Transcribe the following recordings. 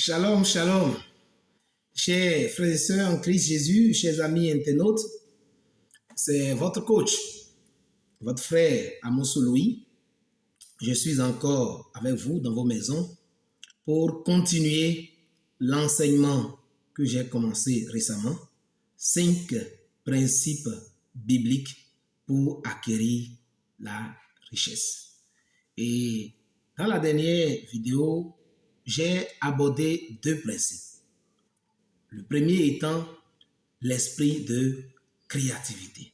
Shalom, shalom. Chers frères et sœurs en Christ Jésus, chers amis internautes, c'est votre coach, votre frère Amos Louis. Je suis encore avec vous dans vos maisons pour continuer l'enseignement que j'ai commencé récemment. 5 principes bibliques pour acquérir la richesse. Et dans la dernière vidéo, j'ai abordé 2 principes. Le premier étant l'esprit de créativité.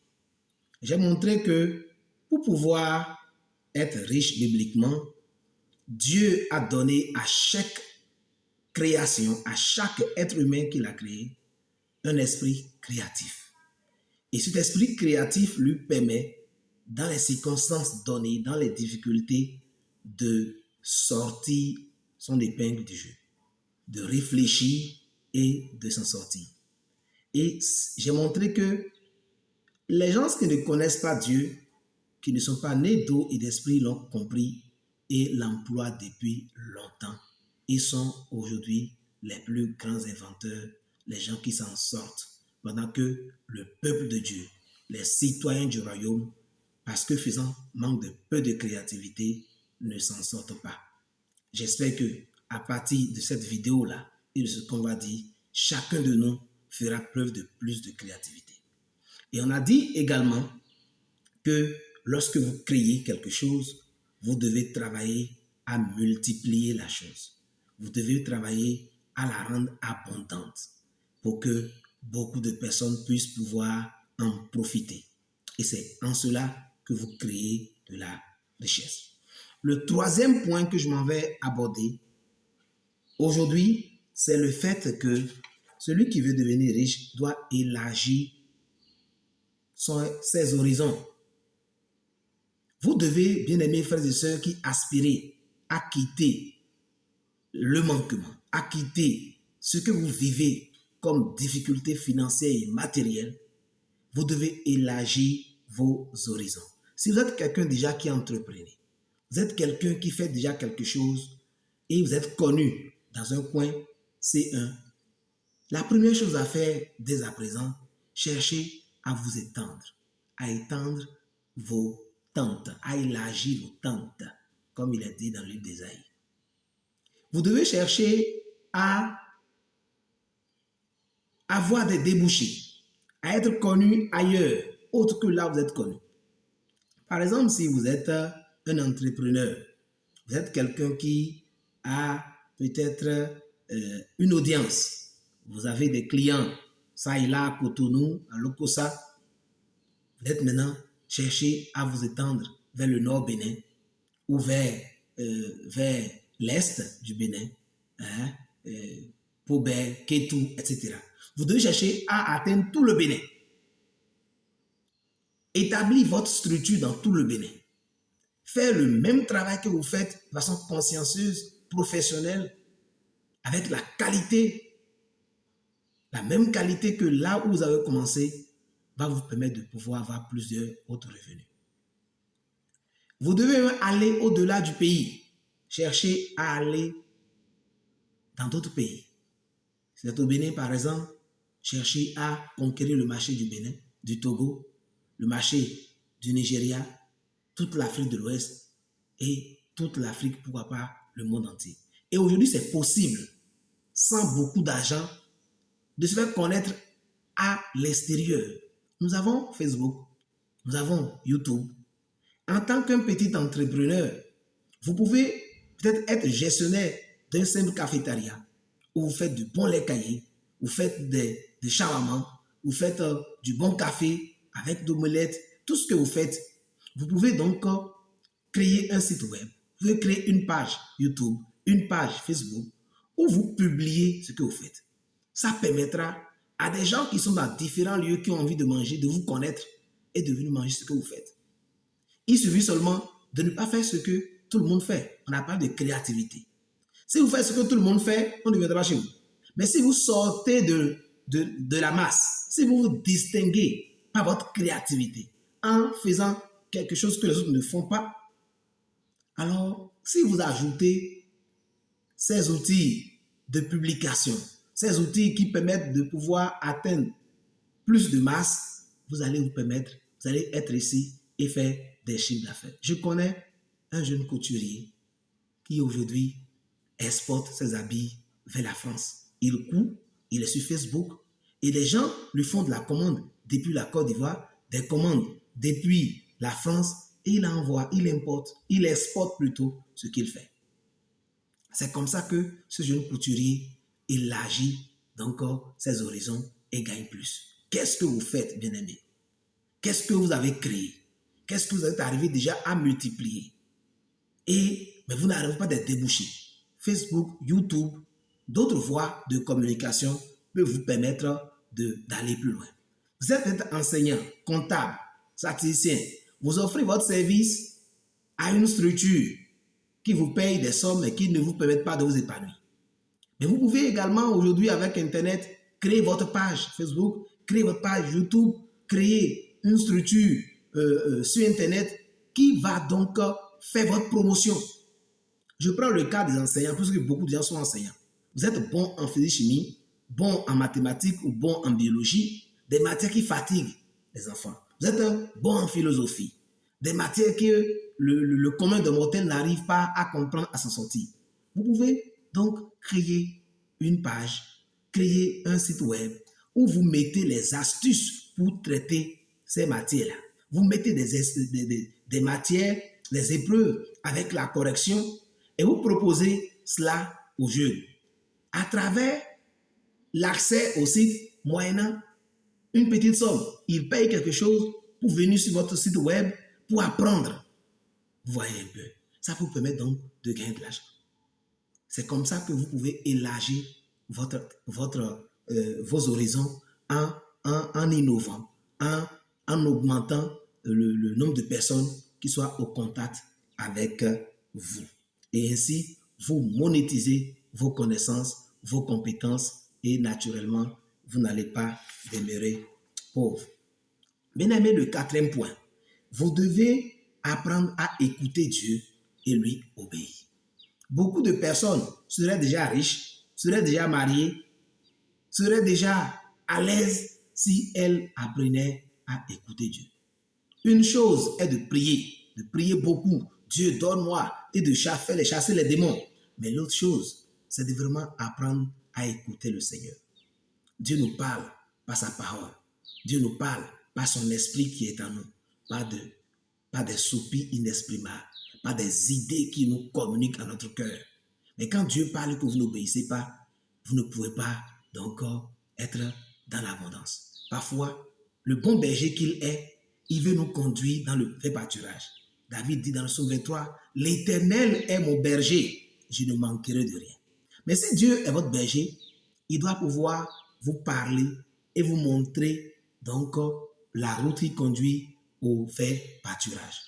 J'ai montré que pour pouvoir être riche bibliquement, Dieu a donné à chaque création, à chaque être humain qu'il a créé, un esprit créatif. Et cet esprit créatif lui permet, dans les circonstances données, dans les difficultés, de sortir son épingle du jeu, de réfléchir et de s'en sortir. Et j'ai montré que les gens qui ne connaissent pas Dieu, qui ne sont pas nés d'eau et d'esprit, l'ont compris et l'emploient depuis longtemps. Ils sont aujourd'hui les plus grands inventeurs, les gens qui s'en sortent, pendant que le peuple de Dieu, les citoyens du royaume, parce que faisant manque de peu de créativité, ne s'en sortent pas. J'espère que à partir de cette vidéo-là et de ce qu'on va dire, chacun de nous fera preuve de plus de créativité. Et on a dit également que lorsque vous créez quelque chose, vous devez travailler à multiplier la chose. Vous devez travailler à la rendre abondante pour que beaucoup de personnes puissent pouvoir en profiter. Et c'est en cela que vous créez de la richesse. Le troisième point que je m'en vais aborder aujourd'hui, c'est le fait que celui qui veut devenir riche doit élargir ses horizons. Vous devez, bien-aimés frères et sœurs, qui aspirez à quitter le manquement, à quitter ce que vous vivez comme difficultés financières et matérielles, vous devez élargir vos horizons. Si vous êtes quelqu'un déjà qui entreprenait, vous êtes quelqu'un qui fait déjà quelque chose et vous êtes connu dans un coin C1, la première chose à faire dès à présent, cherchez à vous étendre vos tentes, à élargir vos tentes, comme il est dit dans le livre d'Ésaïe. Vous devez chercher à avoir des débouchés, à être connu ailleurs, autre que là où vous êtes connu. Par exemple, si vous êtes un entrepreneur, vous êtes quelqu'un qui a peut-être une audience, vous avez des clients, ça et là, à Cotonou, à Lokossa, vous êtes maintenant chercher à vous étendre vers le nord Bénin ou vers l'est du Bénin, Pobé, Kétou, etc. Vous devez chercher à atteindre tout le Bénin. Établir votre structure dans tout le Bénin. Faire le même travail que vous faites de façon consciencieuse, professionnelle, avec la qualité, la même qualité que là où vous avez commencé, va vous permettre de pouvoir avoir plusieurs autres revenus. Vous devez aller au-delà du pays. Chercher à aller dans d'autres pays. Si vous êtes au Bénin, par exemple, cherchez à conquérir le marché du Bénin, du Togo, le marché du Nigeria, toute l'Afrique de l'Ouest et toute l'Afrique, pourquoi pas le monde entier. Et aujourd'hui, c'est possible, sans beaucoup d'argent, de se faire connaître à l'extérieur. Nous avons Facebook, nous avons YouTube. En tant qu'un petit entrepreneur, vous pouvez peut-être être gestionnaire d'un simple cafétéria où vous faites du bon lait caillé, vous faites des shawarma, vous faites du bon café avec d'omelette, tout ce que vous faites. Vous pouvez donc créer un site web, vous pouvez créer une page YouTube, une page Facebook où vous publiez ce que vous faites. Ça permettra à des gens qui sont dans différents lieux qui ont envie de manger, de vous connaître et de venir manger ce que vous faites. Il suffit seulement de ne pas faire ce que tout le monde fait. On n'a pas de créativité. Si vous faites ce que tout le monde fait, on ne viendra pas chez vous. Mais si vous sortez de la masse, si vous vous distinguez par votre créativité en faisant quelque chose que les autres ne font pas, alors si vous ajoutez ces outils de publication, ces outils qui permettent de pouvoir atteindre plus de masse, vous allez être ici et faire des chiffres d'affaires. Je connais un jeune couturier qui aujourd'hui exporte ses habits vers la France. Il coud, il est sur Facebook et les gens lui font de la commande depuis la Côte d'Ivoire, des commandes depuis la France et il envoie, il importe, il exporte plutôt ce qu'il fait. C'est comme ça que ce jeune couturier, il agit d'encore ses horizons et gagne plus. Qu'est-ce que vous faites, bien-aimés? Qu'est-ce que vous avez créé? Qu'est-ce que vous êtes arrivé déjà à multiplier? Mais vous n'arrivez pas d'être débouché. Facebook, YouTube, d'autres voies de communication peuvent vous permettre d'aller plus loin. Vous êtes enseignant, comptable, statisticien. Vous offrez votre service à une structure qui vous paye des sommes et qui ne vous permettent pas de vous épanouir. Mais vous pouvez également aujourd'hui avec Internet créer votre page Facebook, créer votre page YouTube, créer une structure sur Internet qui va donc faire votre promotion. Je prends le cas des enseignants, puisque beaucoup de gens sont enseignants. Vous êtes bon en physique-chimie, bon en mathématiques ou bon en biologie, des matières qui fatiguent les enfants. Vous êtes bon en philosophie, des matières que le commun de mortel n'arrive pas à comprendre, à s'en sortir. Vous pouvez donc créer une page, créer un site web où vous mettez les astuces pour traiter ces matières-là. Vous mettez des matières, des épreuves avec la correction et vous proposez cela aux jeunes à travers l'accès au site moyennant une petite somme. Ils payent quelque chose pour venir sur votre site web pour apprendre. Vous voyez un peu. Ça vous permet donc de gagner de l'argent. C'est comme ça que vous pouvez élargir vos horizons en innovant, en augmentant le nombre de personnes qui soient au contact avec vous. Et ainsi, vous monétisez vos connaissances, vos compétences et naturellement, vous n'allez pas demeurer pauvre. Bien-aimé, le quatrième point, vous devez apprendre à écouter Dieu et lui obéir. Beaucoup de personnes seraient déjà riches, seraient déjà mariées, seraient déjà à l'aise si elles apprenaient à écouter Dieu. Une chose est de prier beaucoup. Dieu donne-moi et de chasser les démons. Mais l'autre chose, c'est de vraiment apprendre à écouter le Seigneur. Dieu nous parle par sa parole. Dieu nous parle par son esprit qui est en nous. Pas des soupirs inexprimables, pas des idées qui nous communiquent à notre cœur. Mais quand Dieu parle et que vous n'obéissez pas, vous ne pouvez pas donc être dans l'abondance. Parfois, le bon berger qu'il est, il veut nous conduire dans le vrai pâturage. David dit dans le psaume 23, « L'Éternel est mon berger, je ne manquerai de rien. » Mais si Dieu est votre berger, il doit pouvoir vous parler et vous montrer donc la route qui conduit au vrai pâturage.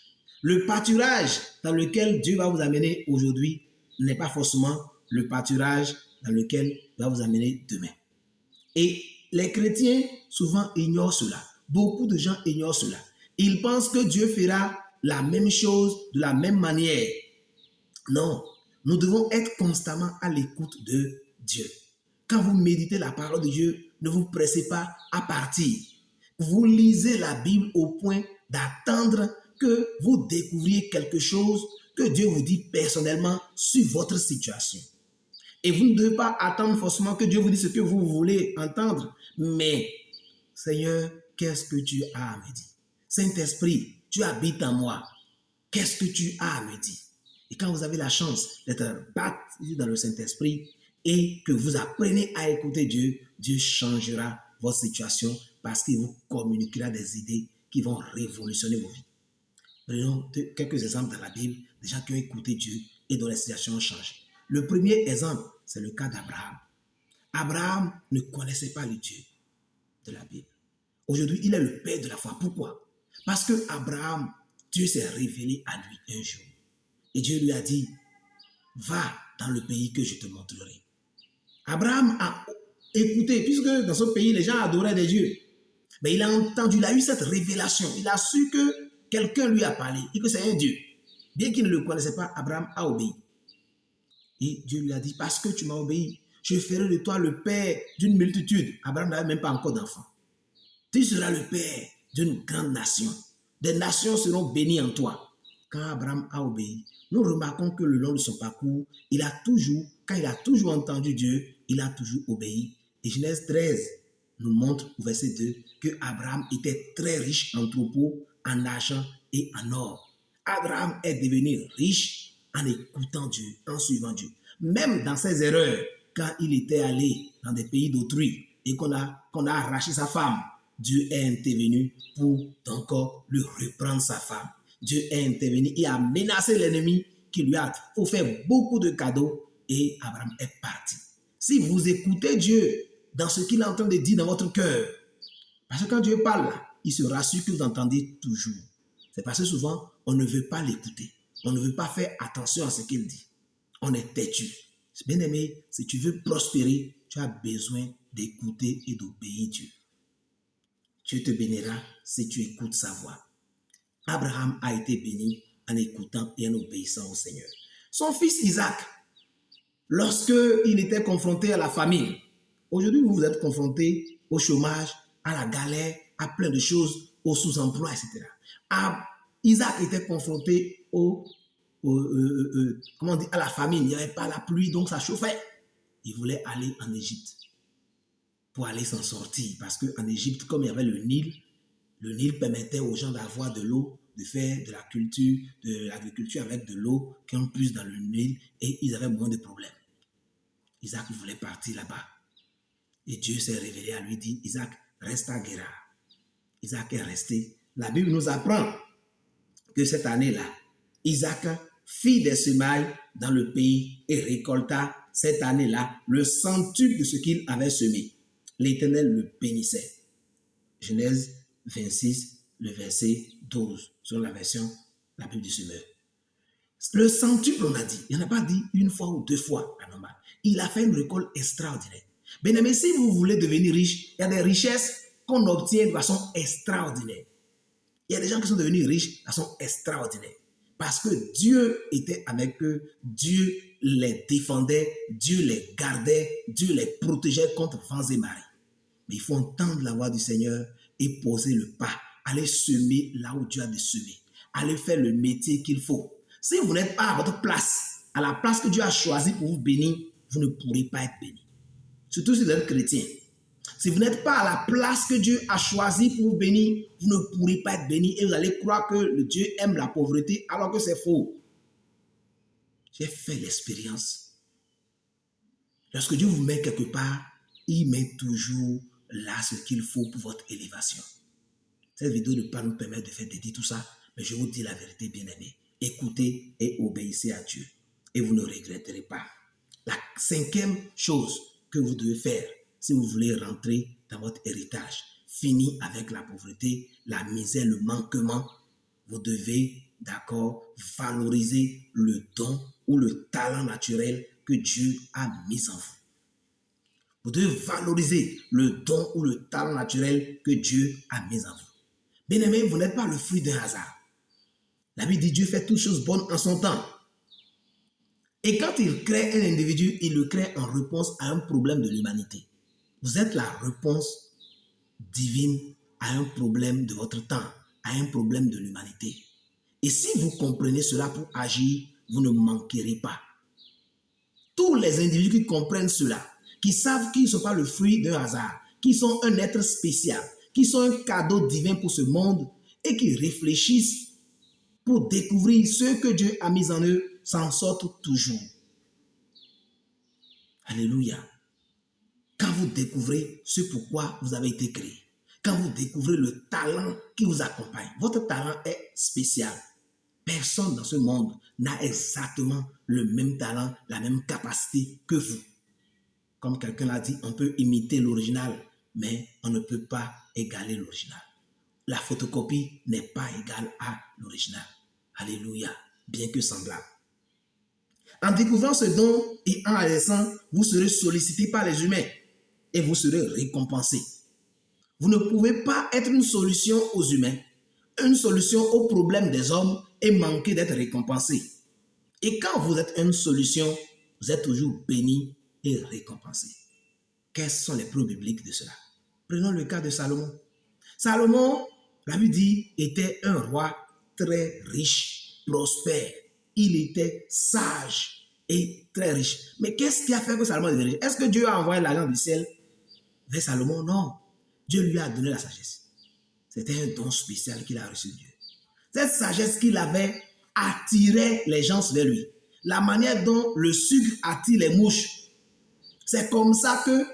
Le pâturage dans lequel Dieu va vous amener aujourd'hui n'est pas forcément le pâturage dans lequel il va vous amener demain. Et les chrétiens souvent ignorent cela. Beaucoup de gens ignorent cela. Ils pensent que Dieu fera la même chose de la même manière. Non, nous devons être constamment à l'écoute de Dieu. Quand vous méditez la parole de Dieu, ne vous pressez pas à partir. Vous lisez la Bible au point d'attendre que vous découvriez quelque chose que Dieu vous dit personnellement sur votre situation. Et vous ne devez pas attendre forcément que Dieu vous dise ce que vous voulez entendre. Mais, Seigneur, qu'est-ce que tu as à me dire? Saint-Esprit, tu habites en moi. Qu'est-ce que tu as à me dire? Et quand vous avez la chance d'être baptisé dans le Saint-Esprit et que vous apprenez à écouter Dieu, Dieu changera votre situation parce qu'il vous communiquera des idées qui vont révolutionner vos vies. Prenons quelques exemples dans la Bible, des gens qui ont écouté Dieu et dont les situations ont changé. Le premier exemple, c'est le cas d'Abraham. Abraham ne connaissait pas le Dieu de la Bible. Aujourd'hui, il est le père de la foi. Pourquoi? Parce que Abraham, Dieu s'est révélé à lui un jour. Et Dieu lui a dit, va dans le pays que je te montrerai. Abraham a écouté, puisque dans ce pays, les gens adoraient des dieux. Mais il a entendu, il a eu cette révélation. Il a su que quelqu'un lui a parlé et que c'est un Dieu. Bien qu'il ne le connaissait pas, Abraham a obéi. Et Dieu lui a dit, parce que tu m'as obéi, je ferai de toi le père d'une multitude. Abraham n'avait même pas encore d'enfant. Tu seras le père d'une grande nation. Des nations seront bénies en toi. Quand Abraham a obéi, nous remarquons que le long de son parcours, quand il a toujours entendu Dieu, il a toujours obéi. Et Genèse 13 nous montre au verset 2 que Abraham était très riche en troupeaux, en argent et en or. Abraham est devenu riche en écoutant Dieu, en suivant Dieu. Même dans ses erreurs, quand il était allé dans des pays d'autrui et qu'on a arraché sa femme, Dieu est intervenu pour encore lui reprendre sa femme. Dieu est intervenu et a menacé l'ennemi qui lui a offert beaucoup de cadeaux et Abraham est parti. Si vous écoutez Dieu dans ce qu'il est en train de dire dans votre cœur, parce que quand Dieu parle, il se rassure que vous entendez toujours. C'est parce que souvent, on ne veut pas l'écouter. On ne veut pas faire attention à ce qu'il dit. On est têtu. Bien aimé, si tu veux prospérer, tu as besoin d'écouter et d'obéir Dieu. Dieu te bénira si tu écoutes sa voix. Abraham a été béni en écoutant et en obéissant au Seigneur. Son fils Isaac, lorsqu'il était confronté à la famine, aujourd'hui vous êtes confronté au chômage, à la galère, à plein de choses, au sous-emploi, etc. Isaac était confronté à la famine. Il n'y avait pas la pluie, donc ça chauffait. Il voulait aller en Égypte pour aller s'en sortir. Parce qu'en Égypte, comme il y avait le Nil permettait aux gens d'avoir de l'eau, de faire de l'agriculture avec de l'eau qui en plus dans le Nil et ils avaient moins de problèmes. Isaac voulait partir là-bas. Et Dieu s'est révélé à lui, dit, Isaac, reste à Guérar. Isaac est resté. La Bible nous apprend que cette année-là, Isaac fit des semailles dans le pays et récolta cette année-là le centuple de ce qu'il avait semé. L'Éternel le bénissait. Genèse 26, le verset 12, sur la version, la Bible du Semeur. Le centuple, on a dit, il n'y en a pas dit une fois ou deux fois, à normal. Il a fait une récolte extraordinaire. Bien aimé, si vous voulez devenir riche, il y a des richesses qu'on obtient de façon extraordinaire. Il y a des gens qui sont devenus riches de façon extraordinaire. Parce que Dieu était avec eux, Dieu les défendait, Dieu les gardait, Dieu les protégeait contre vents et marées. Mais il faut entendre la voix du Seigneur et poser le pas. Aller semer là où Dieu a de semer. Aller faire le métier qu'il faut. Si vous n'êtes pas à votre place, à la place que Dieu a choisie pour vous bénir, vous ne pourrez pas être béni. Surtout si vous êtes chrétien. Si vous n'êtes pas à la place que Dieu a choisie pour vous bénir, vous ne pourrez pas être béni et vous allez croire que le Dieu aime la pauvreté alors que c'est faux. J'ai fait l'expérience. Lorsque Dieu vous met quelque part, il met toujours là ce qu'il faut pour votre élévation. Cette vidéo ne peut pas nous permettre de faire dédier tout ça, mais je vous dis la vérité, bien-aimés. Écoutez et obéissez à Dieu et vous ne regretterez pas. La cinquième chose que vous devez faire si vous voulez rentrer dans votre héritage, fini avec la pauvreté, la misère, le manquement, vous devez, valoriser le don ou le talent naturel que Dieu a mis en vous. Vous devez valoriser le don ou le talent naturel que Dieu a mis en vous. Bien-aimés, vous n'êtes pas le fruit d'un hasard. La Bible dit Dieu fait toutes choses bonnes en son temps. Et quand il crée un individu, il le crée en réponse à un problème de l'humanité. Vous êtes la réponse divine à un problème de votre temps, à un problème de l'humanité. Et si vous comprenez cela pour agir, vous ne manquerez pas. Tous les individus qui comprennent cela, qui savent qu'ils ne sont pas le fruit d'un hasard, qui sont un être spécial, qui sont un cadeau divin pour ce monde et qui réfléchissent pour découvrir ce que Dieu a mis en eux, s'en sortent toujours. Alléluia. Quand vous découvrez ce pourquoi vous avez été créé, quand vous découvrez le talent qui vous accompagne, votre talent est spécial. Personne dans ce monde n'a exactement le même talent, la même capacité que vous. Comme quelqu'un l'a dit, on peut imiter l'original, mais on ne peut pas égaler l'original. La photocopie n'est pas égale à l'original. Alléluia, bien que semblable. En découvrant ce don et en agissant, vous serez sollicité par les humains et vous serez récompensé. Vous ne pouvez pas être une solution aux humains, une solution aux problèmes des hommes et manquer d'être récompensé. Et quand vous êtes une solution, vous êtes toujours béni et récompensé. Quelles sont les preuves bibliques de cela? Prenons le cas de Salomon. Salomon, la Bible dit, était un roi très riche, prospère. Il était sage et très riche. Mais qu'est-ce qui a fait que Salomon était riche? Est-ce que Dieu a envoyé l'argent du ciel vers Salomon? Non. Dieu lui a donné la sagesse. C'était un don spécial qu'il a reçu de Dieu. Cette sagesse qu'il avait attirait les gens vers lui. La manière dont le sucre attire les mouches. C'est comme ça que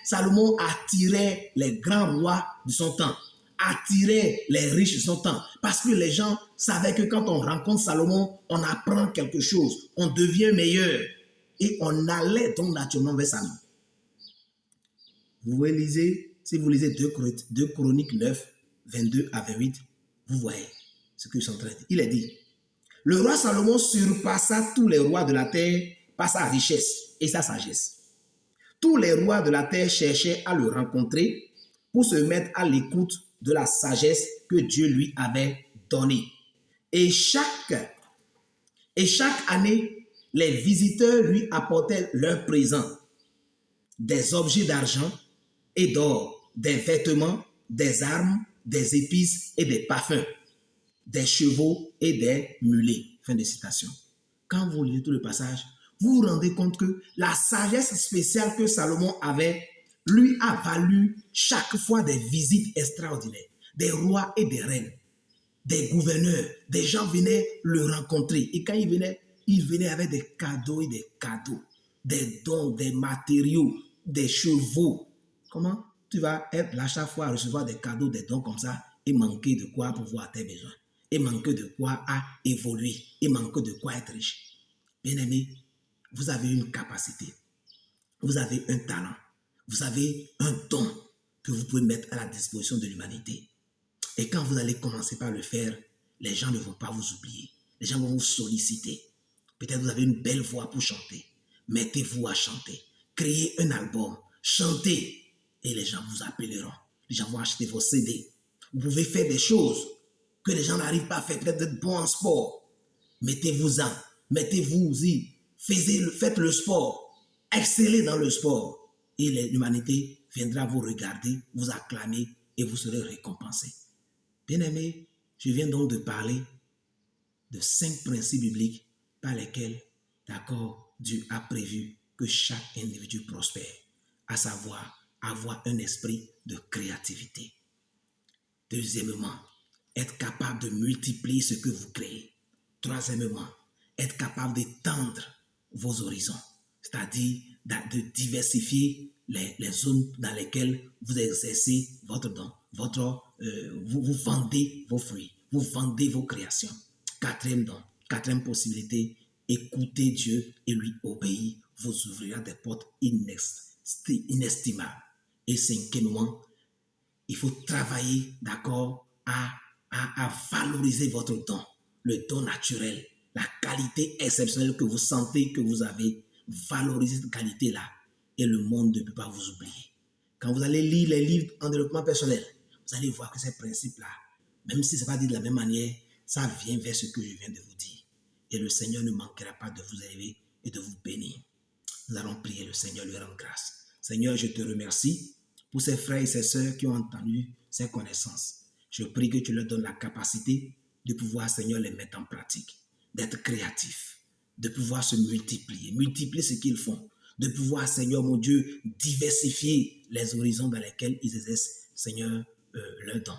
Salomon attirait les grands rois de son temps, attirait les riches de son temps. Parce que les gens savaient que quand on rencontre Salomon, on apprend quelque chose, on devient meilleur. Et on allait donc naturellement vers Salomon. Vous lisez, si vous lisez 2 Chroniques 9, 22 à 28, vous voyez ce que je suis en train de dire. Il est dit, le roi Salomon surpassa tous les rois de la terre par sa richesse et sa sagesse. Tous les rois de la terre cherchaient à le rencontrer pour se mettre à l'écoute de la sagesse que Dieu lui avait donnée. Et chaque année, les visiteurs lui apportaient leurs présents, des objets d'argent et d'or, des vêtements, des armes, des épices et des parfums, des chevaux et des mulets. Fin de citation. Quand vous lisez tout le passage, vous vous rendez compte que la sagesse spéciale que Salomon avait lui a valu chaque fois des visites extraordinaires, des rois et des reines, des gouverneurs, des gens venaient le rencontrer. Et quand il venait avec des cadeaux et des cadeaux, des dons, des matériaux, des chevaux. Comment tu vas être là chaque fois à recevoir des cadeaux, des dons comme ça et manquer de quoi pour voir tes besoins, et manquer de quoi à évoluer, et manquer de quoi être riche? Bien-aimé, vous avez une capacité, vous avez un talent, vous avez un don que vous pouvez mettre à la disposition de l'humanité. Et quand vous allez commencer par le faire, les gens ne vont pas vous oublier. Les gens vont vous solliciter. Peut-être vous avez une belle voix pour chanter. Mettez-vous à chanter. Créez un album. Chantez. Et les gens vous appelleront. Les gens vont acheter vos CD. Vous pouvez faire des choses que les gens n'arrivent pas à faire. Peut-être être bon en sport. Mettez-vous-en. Mettez-vous-y. Faites le sport. Excellez dans le sport. Et l'humanité viendra vous regarder, vous acclamer et vous serez récompensé. Bien-aimés, je viens donc de parler de 5 principes bibliques par lesquels, d'accord, Dieu a prévu que chaque individu prospère, à savoir avoir un esprit de créativité. Deuxièmement, être capable de multiplier ce que vous créez. Troisièmement, être capable d'étendre vos horizons, c'est-à-dire de diversifier les zones dans lesquelles vous exercez votre don. Vous vendez vos fruits, vous vendez vos créations. Quatrième don, quatrième possibilité, écoutez Dieu et lui obéir vous ouvrira des portes inestimables. Et cinquièmement, il faut travailler, d'accord, à valoriser votre don, le don naturel, la qualité exceptionnelle que vous sentez que vous avez. Valorisez cette qualité-là et le monde ne peut pas vous oublier. Quand vous allez lire les livres en développement personnel, vous allez voir que ces principes-là, même si ce n'est pas dit de la même manière, ça vient vers ce que je viens de vous dire. Et le Seigneur ne manquera pas de vous élever et de vous bénir. Nous allons prier le Seigneur, lui rendre grâce. Seigneur, je te remercie pour ces frères et ces sœurs qui ont entendu ces connaissances. Je prie que tu leur donnes la capacité de pouvoir, Seigneur, les mettre en pratique, d'être créatifs, de pouvoir se multiplier ce qu'ils font, de pouvoir, Seigneur mon Dieu, diversifier les horizons dans lesquels ils exercent, Seigneur, leurs dons.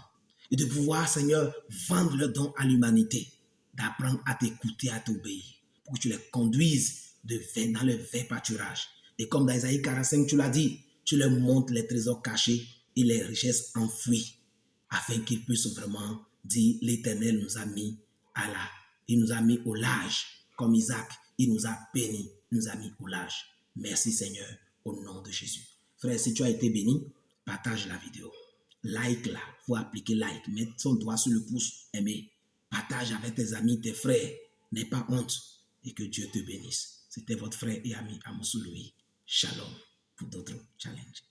Et de pouvoir, Seigneur, vendre leurs dons à l'humanité, d'apprendre à t'écouter, à t'obéir, pour que tu les conduises dans le vert pâturage. Et comme dans Isaïe 45, tu l'as dit, tu leur montres les trésors cachés et les richesses enfouies, afin qu'ils puissent vraiment dire, l'Éternel nous a mis il nous a mis au large, comme Isaac, il nous a bénis, il nous a mis au large. Merci Seigneur, au nom de Jésus. Frère, si tu as été béni, partage la vidéo. Like-la, il faut appliquer like, mettre son doigt sur le pouce, aimer. Partage avec tes amis, tes frères, n'aie pas honte et que Dieu te bénisse. C'était votre frère et ami Amos Louis. Shalom pour d'autres challenges.